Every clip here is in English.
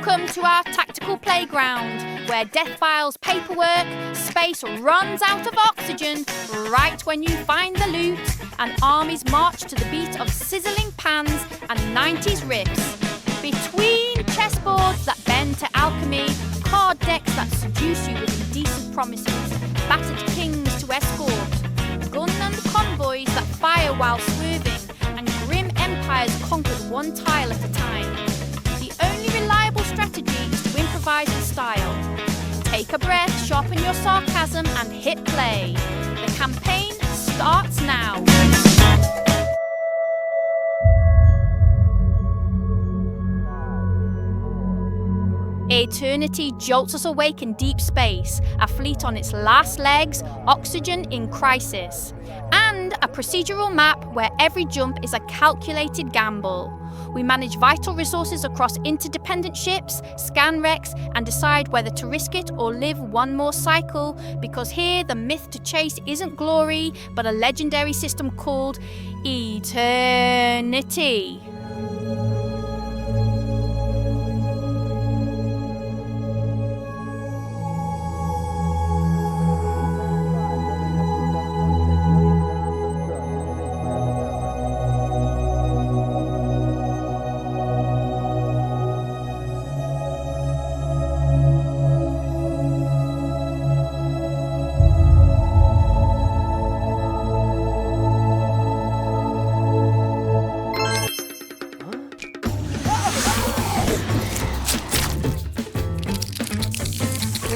Welcome to our tactical playground, where death files paperwork, space runs out of oxygen right when you find the loot, and armies march to the beat of sizzling pans and 90s riffs. Between chessboards that bend to alchemy, card decks that seduce you with indecent promises, battered kings to escort, gun and convoys that fire while swerving, and grim empires conquered one tile at a time. The only reliable strategy is to improvise in style. Take a breath, sharpen your sarcasm, and hit play. The campaign starts now. Eternity jolts us awake in deep space, a fleet on its last legs, oxygen in crisis, and a procedural map where every jump is a calculated gamble. We manage vital resources across interdependent ships, scan wrecks, and decide whether to risk it or live one more cycle, because here the myth to chase isn't glory, but a legendary system called Eternity.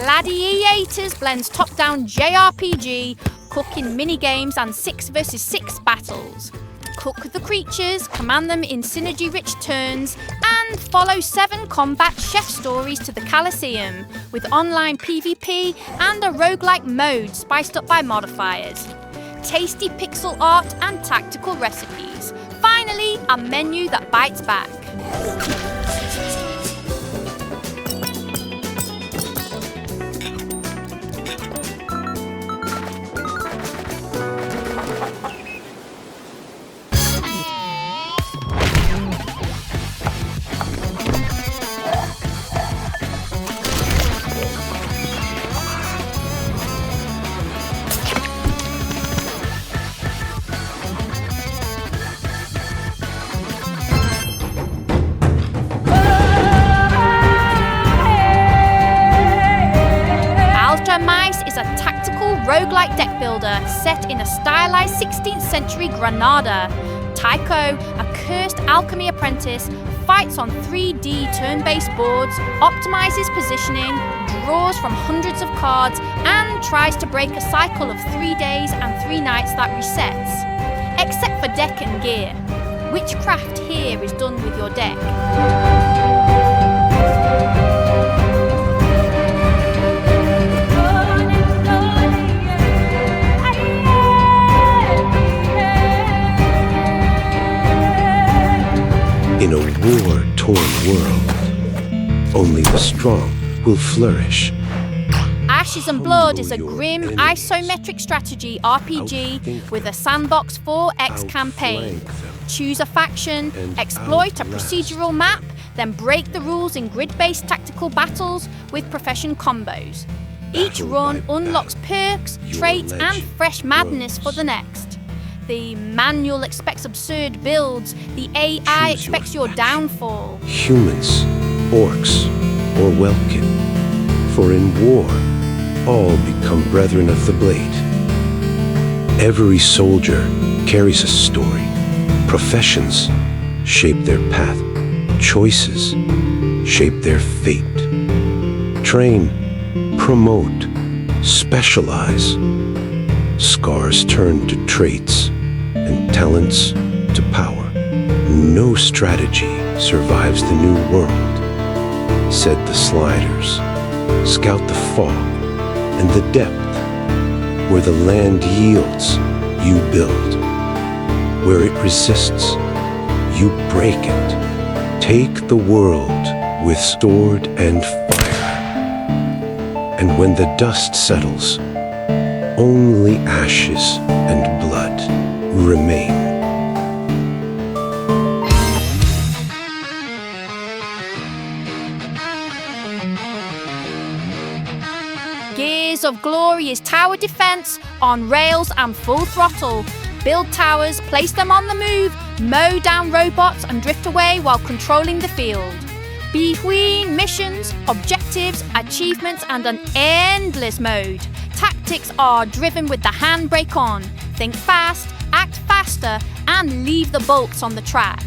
GladiEATers blends top-down JRPG, cooking minigames and 6 vs 6 battles. Cook the creatures, command them in synergy-rich turns, and follow 7 combat chef stories to the Coliseum, with online PvP and a roguelike mode spiced up by modifiers. Tasty pixel art and tactical recipes. Finally, a menu that bites back. AlcheMice is a tactical roguelike deck builder set in a stylized 16th century Granada. Tycho, a cursed alchemy apprentice, fights on 3D turn-based boards, optimizes positioning, draws from hundreds of cards, and tries to break a cycle of 3 days and 3 nights that resets. Except for deck and gear. Witchcraft here is done with your deck. In a war-torn world, only the strong will flourish. Ashes and Blood is a grim isometric strategy RPG with a sandbox 4X campaign. Choose a faction, exploit a procedural map, then break the rules in grid-based tactical battles with profession combos. Each run unlocks perks, traits, and fresh madness for the next. The manual expects absurd builds, the AI expects your downfall. Humans, orcs, or Welkin, for in war, all become brethren of the blade. Every soldier carries a story. Professions shape their path. Choices shape their fate. Train, promote, specialize. Scars turn to traits, and talents to power. No strategy survives the new world, said the sliders. Scout the fog and the depth. Where the land yields, you build. Where it resists, you break it. Take the world with sword and fire. And when the dust settles, only ashes and blood remain. Gears of Glory is tower defense on rails and full throttle. Build towers, place them on the move, mow down robots and drift away while controlling the field. Between missions, objectives, achievements and an endless mode, tactics are driven with the handbrake on. Think fast, act faster and leave the bolts on the track.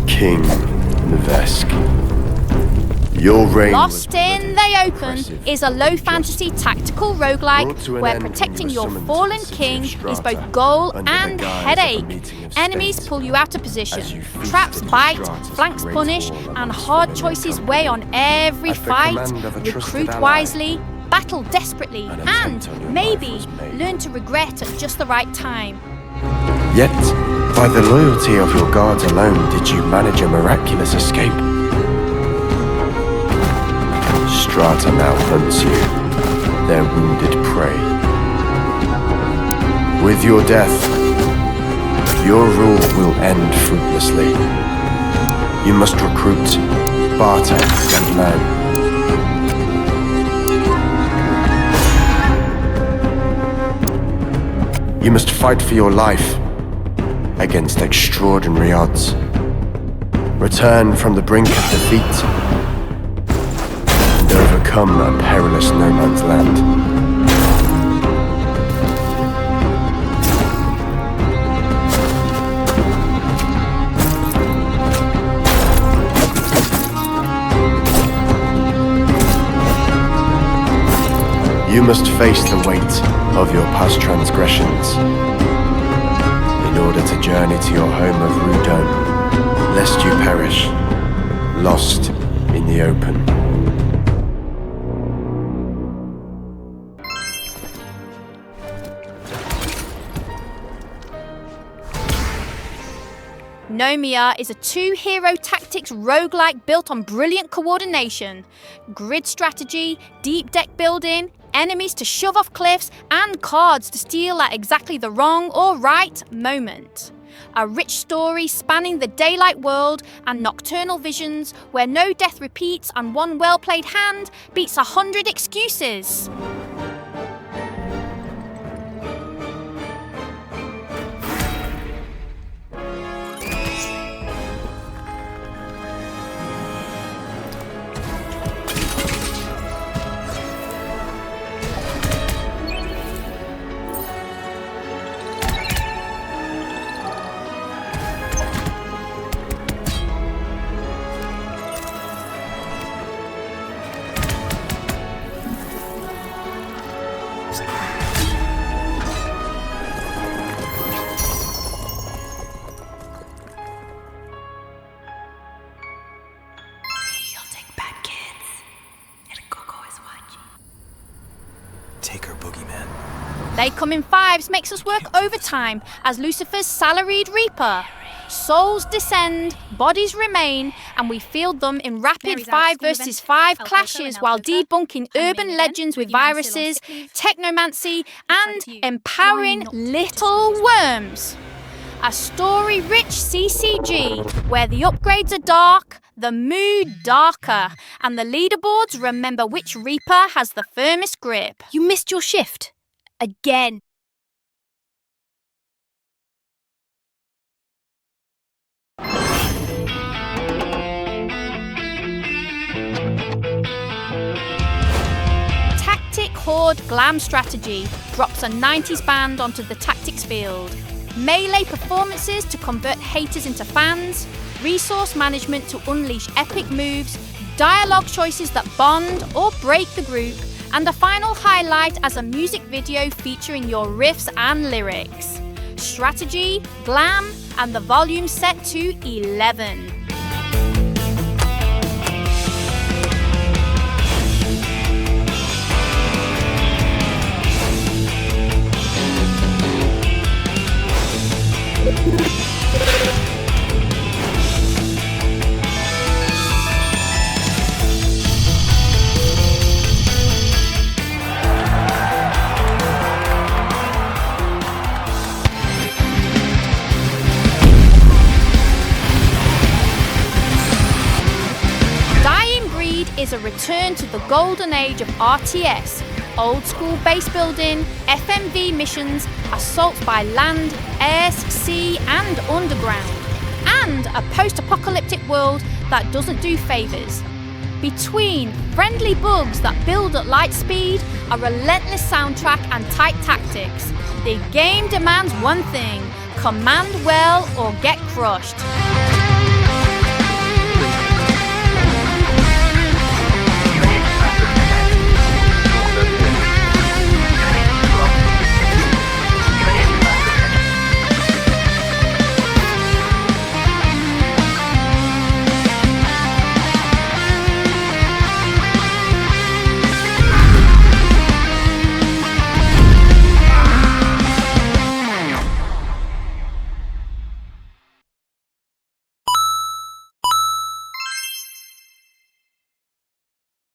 King Nevesk. Your reign Lost in the Open is a low fantasy tactical roguelike where protecting your fallen king is both goal and headache. Enemies pull you out of position, traps bite, flanks punish, and hard choices weigh on every fight. Recruit wisely, battle desperately, and maybe learn to regret at just the right time. Yet, by the loyalty of your guards alone did you manage a miraculous escape. Strata now hunts you, their wounded prey. With your death, your rule will end fruitlessly. You must recruit, barter, and learn. You must fight for your life against extraordinary odds. Return from the brink of defeat and overcome a perilous no man's land. You must face the weight of your past transgressions in order to journey to your home of Rudome, lest you perish, lost in the open. NOMIA is a two-hero tactics roguelike built on brilliant coordination, grid strategy, deep deck building, enemies to shove off cliffs, and cards to steal at exactly the wrong or right moment. A rich story spanning the daylight world and nocturnal visions where no death repeats and one well-played hand beats 100 excuses. Take her, boogeyman. They come in fives makes us work overtime as Lucifer's salaried reaper. Souls descend, bodies remain, and we field them in rapid 5 versus 5 clashes while debunking urban legends with viruses, technomancy, and empowering little worms. A story-rich CCG where the upgrades are dark, the mood darker, and the leaderboards remember which reaper has the firmest grip. You missed your shift. Again. Tactichord Glam strategy drops a 90s band onto the tactics field. melee performances to convert haters into fans, resource management to unleash epic moves, dialogue choices that bond or break the group, and a final highlight as a music video featuring your riffs and lyrics. Strategy, glam, and the volume set to 11. Is a return to the golden age of RTS, old school base building, FMV missions, assaults by land, air, sea and underground, and a post-apocalyptic world that doesn't do favours. Between friendly bugs that build at light speed, a relentless soundtrack and tight tactics, the game demands one thing: command well or get crushed.